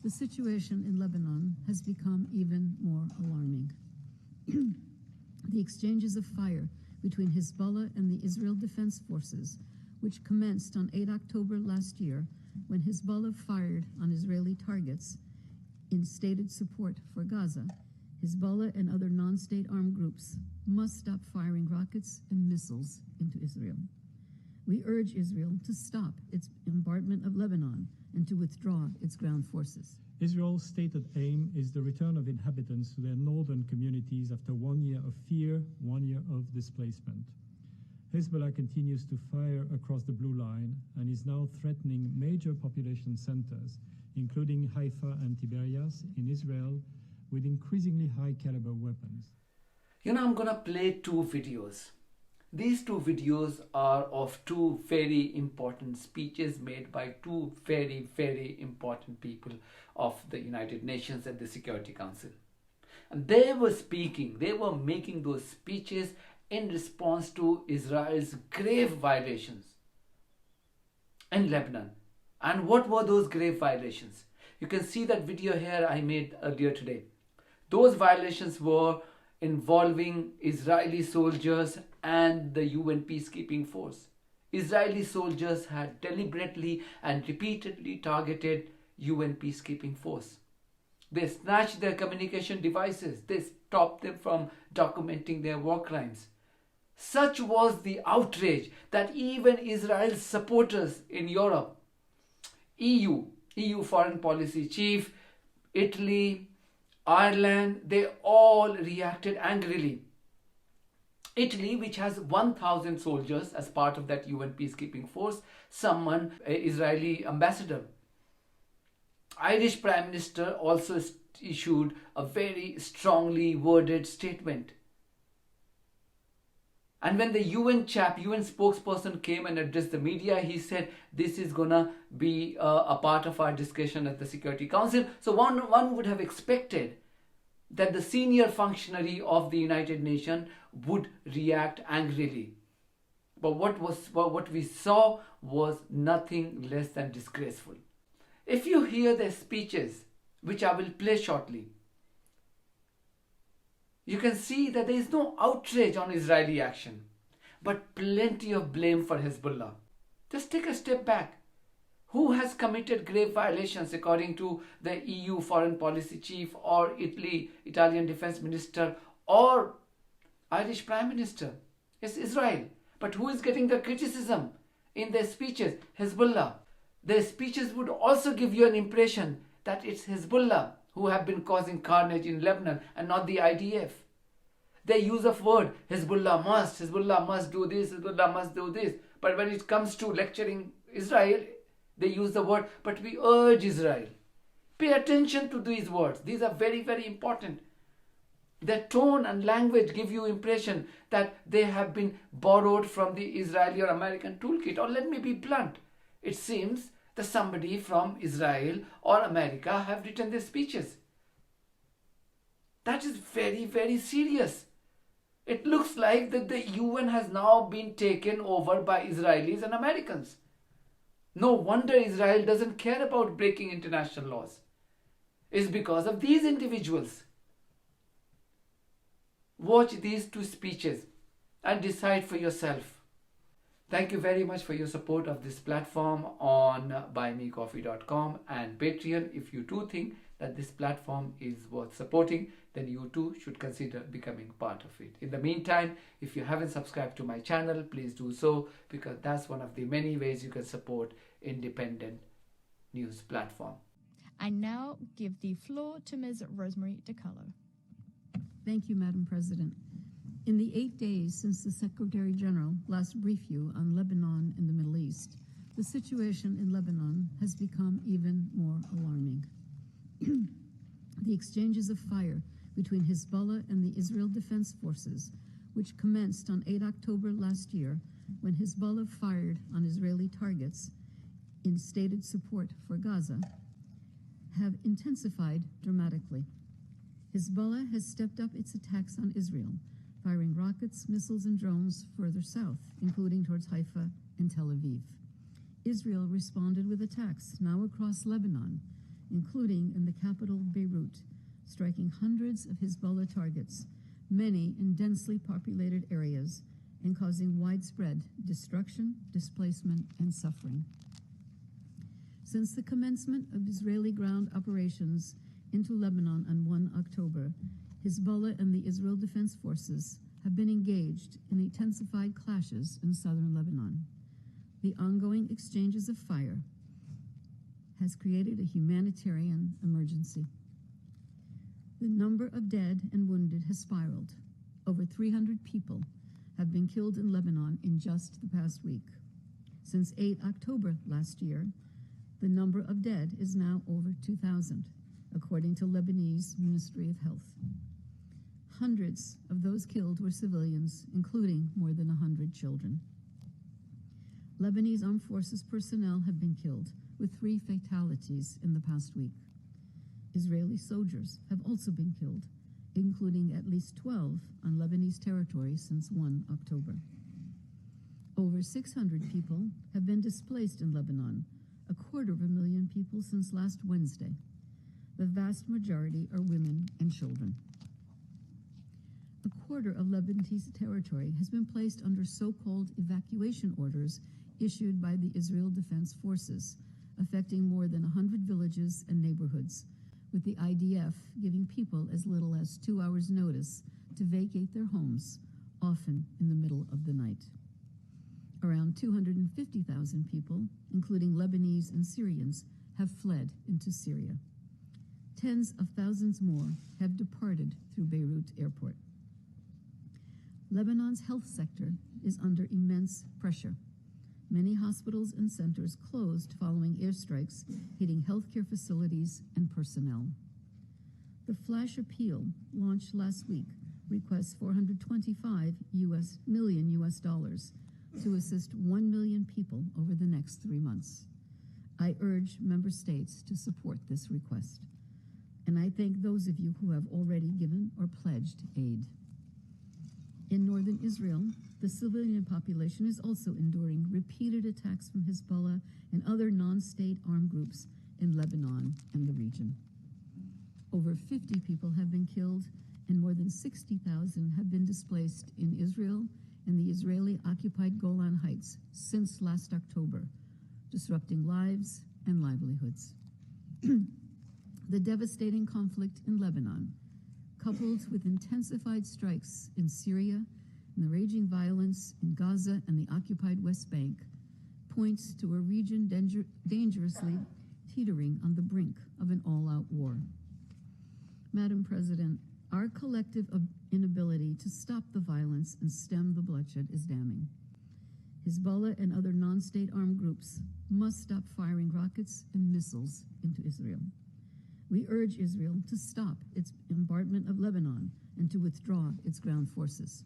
The situation in Lebanon has become even more alarming. The exchanges of fire between Hezbollah and the Israel Defense Forces, which commenced on 8 October last year when Hezbollah fired on Israeli targets in stated support for Gaza, Hezbollah and other non-state armed groups must stop firing rockets and missiles into Israel. We urge Israel to stop its bombardment of Lebanon and to withdraw its ground forces. Israel's stated aim is the return of inhabitants to their northern communities after 1 year of fear, 1 year of displacement. Hezbollah continues to fire across the Blue Line and is now threatening major population centers, including Haifa and Tiberias in Israel, with increasingly high-caliber weapons. I'm going to play two videos. These two videos are of two very important speeches made by two very, very important people of the United Nations and the Security Council. And they were making those speeches in response to Israel's grave violations in Lebanon. And what were those grave violations? You can see that video here I made earlier today. Those violations were involving Israeli soldiers and the UN peacekeeping force. Israeli soldiers had deliberately and repeatedly targeted UN peacekeeping force. They snatched their communication devices. They stopped them from documenting their war crimes. Such was the outrage that even Israel's supporters in Europe, EU foreign policy chief, Italy, Ireland, they all reacted angrily. Italy, which has 1,000 soldiers as part of that UN peacekeeping force, summoned an Israeli ambassador. Irish Prime Minister also issued a very strongly worded statement. And when the UN spokesperson came and addressed the media, he said this is gonna be a part of our discussion at the Security Council. So one would have expected that the senior functionary of the United Nations would react angrily. But what we saw was nothing less than disgraceful. If you hear their speeches, which I will play shortly, you can see that there is no outrage on Israeli action, but plenty of blame for Hezbollah. Just take a step back. Who has committed grave violations according to the EU foreign policy chief or Italian defense minister or Irish prime minister? It's Israel. But who is getting the criticism in their speeches? Hezbollah. Their speeches would also give you an impression that it's Hezbollah who have been causing carnage in Lebanon and not the IDF. Their use of word, Hezbollah must do this, Hezbollah must do this. But when it comes to lecturing Israel, they use the word, but we urge Israel. Pay attention to these words. These are very, very important. Their tone and language give you impression that they have been borrowed from the Israeli or American toolkit. Or let me be blunt. It seems that somebody from Israel or America have written their speeches. That is very, very serious. It looks like that the UN has now been taken over by Israelis and Americans. No wonder Israel doesn't care about breaking international laws. It's because of these individuals. Watch these two speeches and decide for yourself. Thank you very much for your support of this platform on buymecoffee.com and Patreon. If you too think that this platform is worth supporting, then you too should consider becoming part of it. In the meantime, if you haven't subscribed to my channel, please do so, because that's one of the many ways you can support independent news platform. I now give the floor to Ms. Rosemary DiCarlo. Thank you, Madam President. In the 8 days since the Secretary General last briefed you on Lebanon and the Middle East, the situation in Lebanon has become even more alarming. The exchanges of fire between Hezbollah and the Israel Defense Forces, which commenced on 8 October last year when Hezbollah fired on Israeli targets in stated support for Gaza, have intensified dramatically. Hezbollah has stepped up its attacks on Israel, firing rockets, missiles, and drones further south, including towards Haifa and Tel Aviv. Israel responded with attacks now across Lebanon, including in the capital Beirut, striking hundreds of Hezbollah targets, many in densely populated areas, and causing widespread destruction, displacement, and suffering. Since the commencement of Israeli ground operations into Lebanon on 1 October, Hezbollah and the Israel Defense Forces have been engaged in intensified clashes in southern Lebanon. The ongoing exchanges of fire has created a humanitarian emergency. The number of dead and wounded has spiraled. Over 300 people have been killed in Lebanon in just the past week. Since 8 October last year, the number of dead is now over 2,000, according to Lebanese Ministry of Health. Hundreds of those killed were civilians, including more than 100 children. Lebanese Armed Forces personnel have been killed, with 3 fatalities in the past week. Israeli soldiers have also been killed, including at least 12 on Lebanese territory since 1 October. Over 600 people have been displaced in Lebanon, 250,000 people since last Wednesday. The vast majority are women and children. A quarter of Lebanese territory has been placed under so-called evacuation orders issued by the Israel Defense Forces, affecting more than 100 villages and neighborhoods, with the IDF giving people as little as 2 hours' notice to vacate their homes, often in the middle of the night. Around 250,000 people, including Lebanese and Syrians, have fled into Syria. Tens of thousands more have departed through Beirut airport. Lebanon's health sector is under immense pressure. Many hospitals and centers closed following airstrikes hitting healthcare facilities and personnel. The flash appeal, launched last week, requests $425 million to assist 1 million people over the next 3 months. I urge member states to support this request, and I thank those of you who have already given or pledged aid. In northern Israel, the civilian population is also enduring repeated attacks from Hezbollah and other non-state armed groups in Lebanon and the region. Over 50 people have been killed and more than 60,000 have been displaced in Israel and the Israeli-occupied Golan Heights since last October, disrupting lives and livelihoods. The devastating conflict in Lebanon, coupled with intensified strikes in Syria and the raging violence in Gaza and the occupied West Bank, points to a region dangerously teetering on the brink of an all-out war. Madam President, our collective inability to stop the violence and stem the bloodshed is damning. Hezbollah and other non-state armed groups must stop firing rockets and missiles into Israel. We urge Israel to stop its bombardment of Lebanon and to withdraw its ground forces.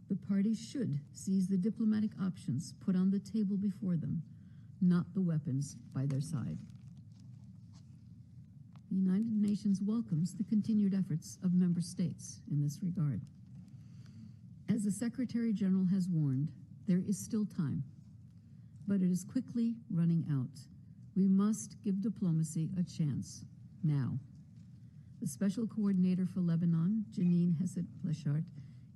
The parties should seize the diplomatic options put on the table before them, not the weapons by their side. The United Nations welcomes the continued efforts of member states in this regard. As the Secretary General has warned, there is still time, but it is quickly running out. We must give diplomacy a chance now. The Special Coordinator for Lebanon, Janine Hesed-Pleshart,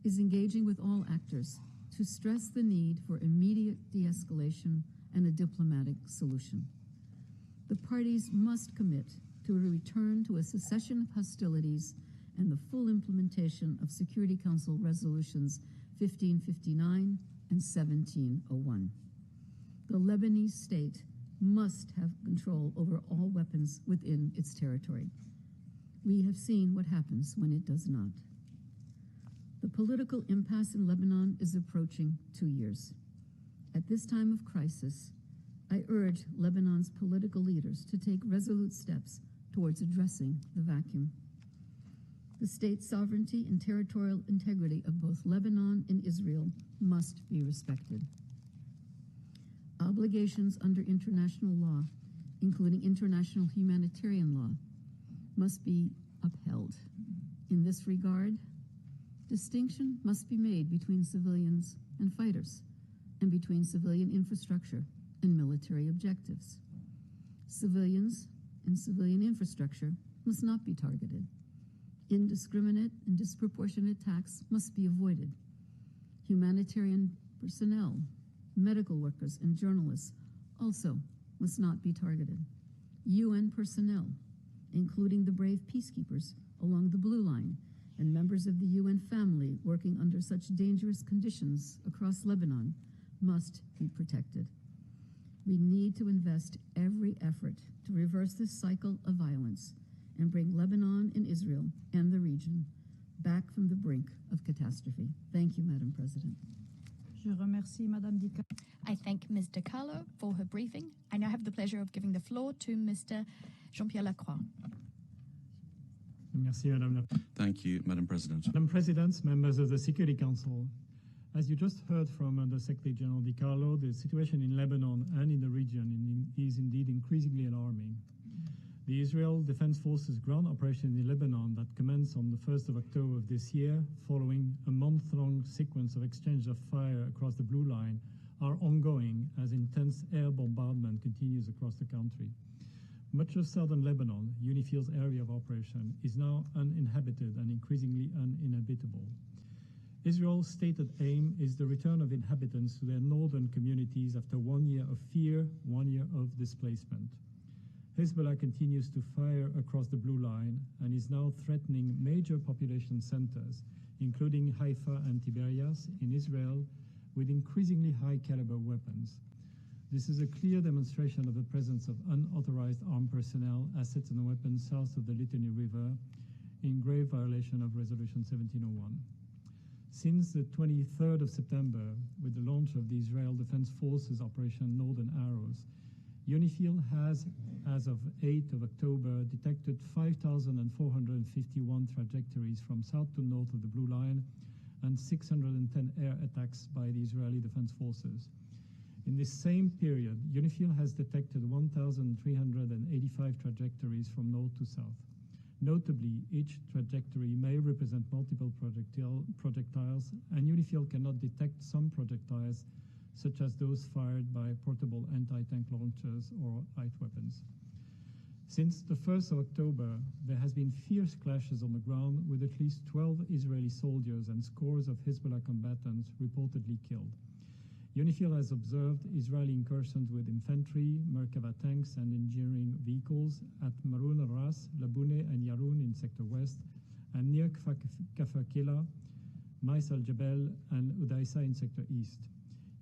is engaging with all actors to stress the need for immediate de-escalation and a diplomatic solution. The parties must commit to a return to a cessation of hostilities and the full implementation of Security Council resolutions 1559 and 1701. The Lebanese state must have control over all weapons within its territory. We have seen what happens when it does not. The political impasse in Lebanon is approaching 2 years. At this time of crisis, I urge Lebanon's political leaders to take resolute steps towards addressing the vacuum. The state sovereignty and territorial integrity of both Lebanon and Israel must be respected. Obligations under international law, including international humanitarian law, must be upheld. In this regard, distinction must be made between civilians and fighters, and between civilian infrastructure and military objectives. Civilians and civilian infrastructure must not be targeted. Indiscriminate and disproportionate attacks must be avoided. Humanitarian personnel, medical workers, and journalists also must not be targeted. UN personnel, including the brave peacekeepers along the Blue Line and members of the UN family working under such dangerous conditions across Lebanon, must be protected. We need to invest every effort to reverse this cycle of violence and bring Lebanon and Israel and the region back from the brink of catastrophe. Thank you, Madam President. Je remercie Madame Dica. I thank Ms. DiCarlo for her briefing. I now have the pleasure of giving the floor to Mr. Jean-Pierre Lacroix. Merci, Madame la Thank you, Madam President. Madam President, members of the Security Council, as you just heard from the Secretary General Di Carlo, the situation in Lebanon and in the region is indeed increasingly alarming. The Israel Defense Forces ground operation in Lebanon that commenced on the 1st of October of this year, following a month-long sequence of exchange of fire across the Blue Line, are ongoing as intense air bombardment continues across the country. Much of southern Lebanon, UNIFIL's area of operation, is now uninhabited and increasingly uninhabitable. Israel's stated aim is the return of inhabitants to their northern communities after 1 year of fear, 1 year of displacement. Hezbollah continues to fire across the Blue Line and is now threatening major population centers, including Haifa and Tiberias in Israel, with increasingly high-caliber weapons. This is a clear demonstration of the presence of unauthorized armed personnel, assets and weapons south of the Litani River, in grave violation of Resolution 1701. Since the 23rd of September, with the launch of the Israel Defense Forces Operation Northern Arrows, UNIFIL has, as of 8th of October, detected 5,451 trajectories from south to north of the Blue Line and 610 air attacks by the Israeli Defense Forces. In this same period, UNIFIL has detected 1,385 trajectories from north to south. Notably, each trajectory may represent multiple projectiles, and UNIFIL cannot detect some projectiles, such as those fired by portable anti-tank launchers or light weapons. Since the 1st of October, there has been fierce clashes on the ground with at least 12 Israeli soldiers and scores of Hezbollah combatants reportedly killed. UNIFIL has observed Israeli incursions with infantry, Merkava tanks and engineering vehicles at Marun al-Ras, Labune and Yarun in Sector West, and near Kafar Kila, Mais al-Jabal and Udaysa in Sector East.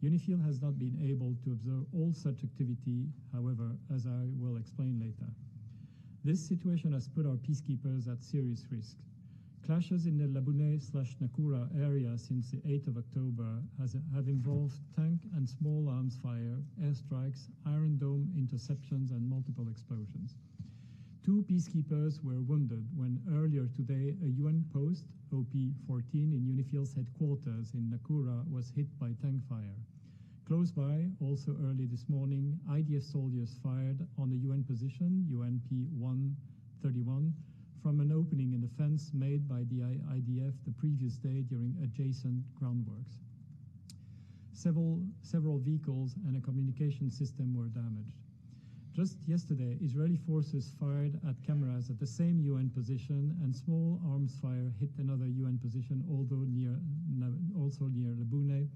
UNIFIL has not been able to observe all such activity, however, as I will explain later. This situation has put our peacekeepers at serious risk. Clashes in the Labune/Nakura area since the 8th of October have involved tank and small arms fire, airstrikes, Iron Dome interceptions, and multiple explosions. 2 peacekeepers were wounded when earlier today a UN post, OP-14, in UNIFIL's headquarters in Nakura was hit by tank fire. Close by, also early this morning, IDF soldiers fired on the UN position, UNP-131, from an opening in the fence made by the IDF the previous day during adjacent groundworks. Several vehicles and a communication system were damaged. Just yesterday, Israeli forces fired at cameras at the same UN position, and small arms fire hit another UN position, also near Labune,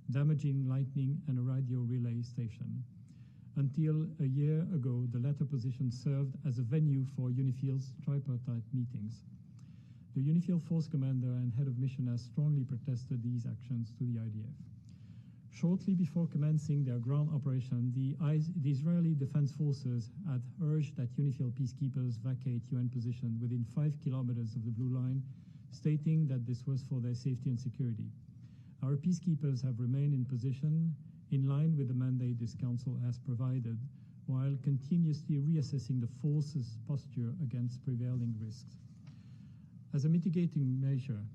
damaging lightning and a radio relay station. Until a year ago, the latter position served as a venue for UNIFIL's tripartite meetings. The UNIFIL force commander and head of mission has strongly protested these actions to the IDF. Shortly before commencing their ground operation, the Israeli Defense Forces had urged that UNIFIL peacekeepers vacate UN position within 5 kilometers of the Blue Line, stating that this was for their safety and security. Our peacekeepers have remained in position in line with the mandate this Council has provided, while continuously reassessing the force's posture against prevailing risks. As a mitigating measure,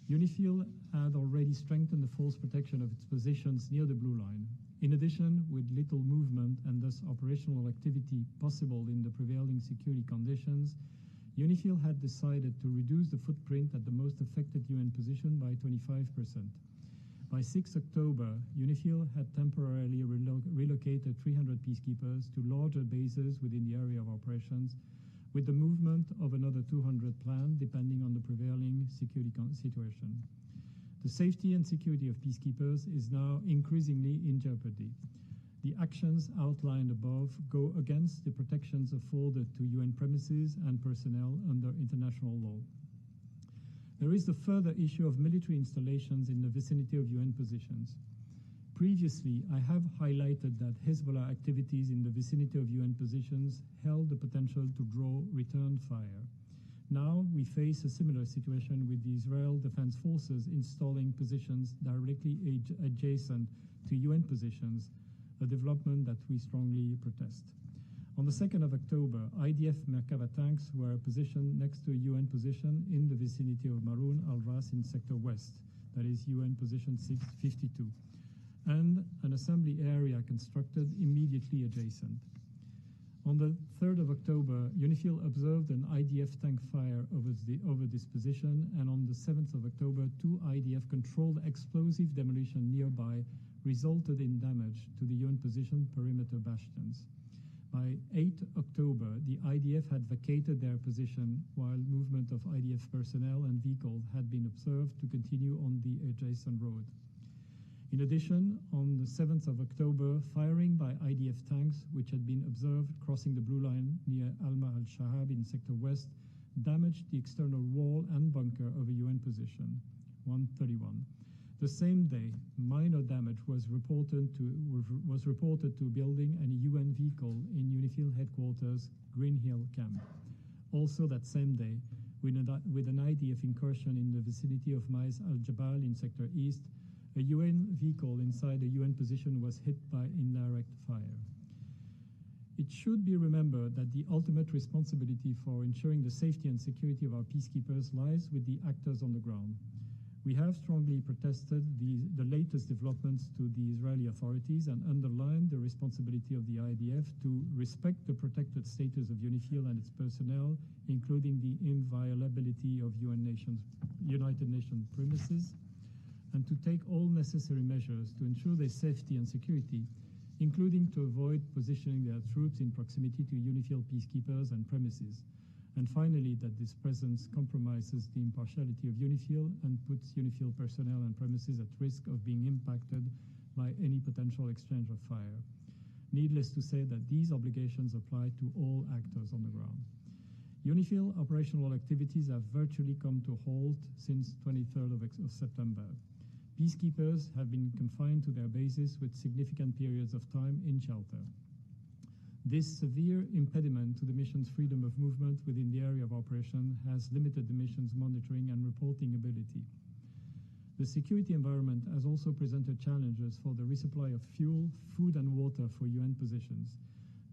UNIFIL had already strengthened the force protection of its positions near the Blue Line. In addition, with little movement and thus operational activity possible in the prevailing security conditions, UNIFIL had decided to reduce the footprint at the most affected UN position by 25%. By 6 October, UNIFIL had temporarily relocated 300 peacekeepers to larger bases within the area of operations, with the movement of another 200 planned depending on the prevailing security situation. The safety and security of peacekeepers is now increasingly in jeopardy. The actions outlined above go against the protections afforded to UN premises and personnel under international law. There is the further issue of military installations in the vicinity of UN positions. Previously, I have highlighted that Hezbollah activities in the vicinity of UN positions held the potential to draw return fire. Now we face a similar situation with the Israel Defense Forces installing positions directly adjacent to UN positions, a development that we strongly protest. On the 2nd of October, IDF Merkava tanks were positioned next to a UN position in the vicinity of Maroun al-Ras in Sector West, that is UN position 652, and an assembly area constructed immediately adjacent. On the 3rd of October, UNIFIL observed an IDF tank fire over this position, and on the 7th of October, 2 IDF-controlled explosive demolition nearby resulted in damage to the UN position perimeter bastions. By 8 October, the IDF had vacated their position while movement of IDF personnel and vehicles had been observed to continue on the adjacent road. In addition, on the 7th of October, firing by IDF tanks, which had been observed crossing the blue line near Alma al-Shahab in Sector West, damaged the external wall and bunker of a UN position, 131. The same day, minor damage was reported to a building and a UN vehicle in UNIFIL headquarters, Green Hill Camp. Also that same day, with an IDF incursion in the vicinity of Mais al-Jabal in Sector East, a UN vehicle inside a UN position was hit by indirect fire. It should be remembered that the ultimate responsibility for ensuring the safety and security of our peacekeepers lies with the actors on the ground. We have strongly protested the latest developments to the Israeli authorities and underlined the responsibility of the IDF to respect the protected status of UNIFIL and its personnel, including the inviolability of United Nations premises, and to take all necessary measures to ensure their safety and security, including to avoid positioning their troops in proximity to UNIFIL peacekeepers and premises. And finally, that this presence compromises the impartiality of UNIFIL and puts UNIFIL personnel and premises at risk of being impacted by any potential exchange of fire. Needless to say that these obligations apply to all actors on the ground. UNIFIL operational activities have virtually come to a halt since 23rd of September. Peacekeepers have been confined to their bases with significant periods of time in shelter. This severe impediment to the mission's freedom of movement within the area of operation has limited the mission's monitoring and reporting ability. The security environment has also presented challenges for the resupply of fuel, food and water for UN positions.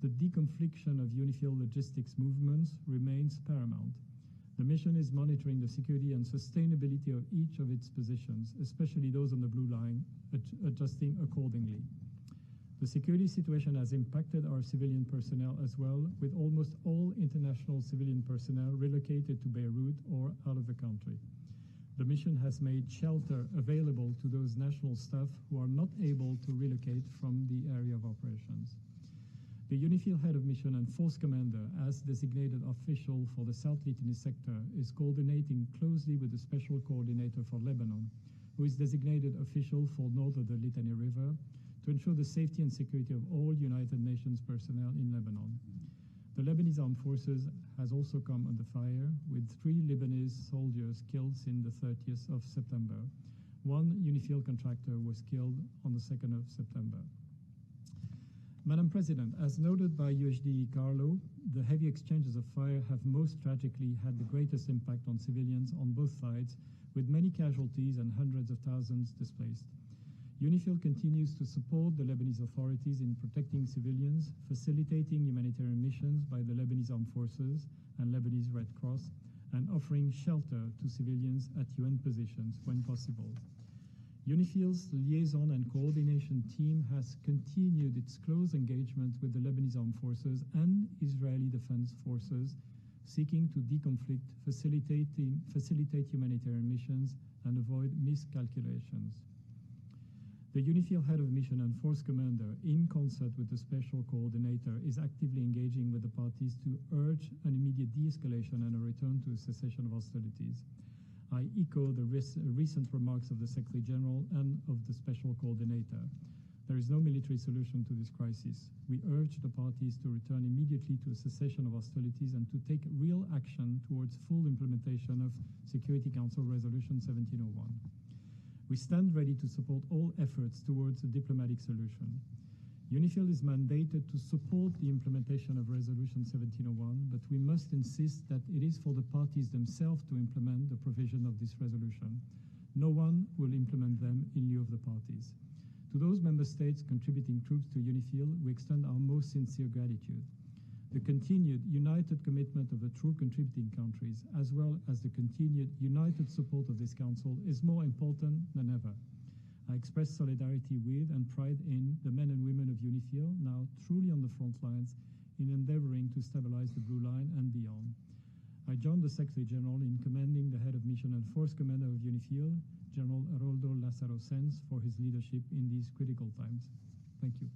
The deconfliction of UNIFIL logistics movements remains paramount. The mission is monitoring the security and sustainability of each of its positions, especially those on the blue line, adjusting accordingly. The security situation has impacted our civilian personnel as well, with almost all international civilian personnel relocated to Beirut or out of the country. The mission has made shelter available to those national staff who are not able to relocate from the area of operations. The UNIFIL head of mission and force commander, as designated official for the South Litani sector, is coordinating closely with the special coordinator for Lebanon, who is designated official for north of the Litani River, to ensure the safety and security of all United Nations personnel in Lebanon. The Lebanese Armed Forces has also come under fire, with 3 Lebanese soldiers killed since the 30th of September. 1 UNIFIL contractor was killed on the 2nd of September. Madam President, as noted by UHD Carlo, the heavy exchanges of fire have most tragically had the greatest impact on civilians on both sides, with many casualties and hundreds of thousands displaced. UNIFIL continues to support the Lebanese authorities in protecting civilians, facilitating humanitarian missions by the Lebanese Armed Forces and Lebanese Red Cross, and offering shelter to civilians at UN positions when possible. UNIFIL's liaison and coordination team has continued its close engagement with the Lebanese Armed Forces and Israeli Defense Forces, seeking to deconflict, facilitate humanitarian missions, and avoid miscalculations. The UNIFIL head of mission and force commander, in concert with the special coordinator, is actively engaging with the parties to urge an immediate de-escalation and a return to a cessation of hostilities. I echo the recent remarks of the Secretary General and of the special coordinator. There is no military solution to this crisis. We urge the parties to return immediately to a cessation of hostilities and to take real action towards full implementation of Security Council Resolution 1701. We stand ready to support all efforts towards a diplomatic solution. UNIFIL is mandated to support the implementation of Resolution 1701, but we must insist that it is for the parties themselves to implement the provision of this resolution. No one will implement them in lieu of the parties. To those member states contributing troops to UNIFIL, we extend our most sincere gratitude. The continued united commitment of the troop contributing countries, as well as the continued united support of this Council, is more important than ever. I express solidarity with and pride in the men and women of UNIFIL, now truly on the front lines, in endeavoring to stabilize the Blue Line and beyond. I join the Secretary General in commending the head of mission and force commander of UNIFIL, General Haroldo Lázaro Sanz, for his leadership in these critical times. Thank you.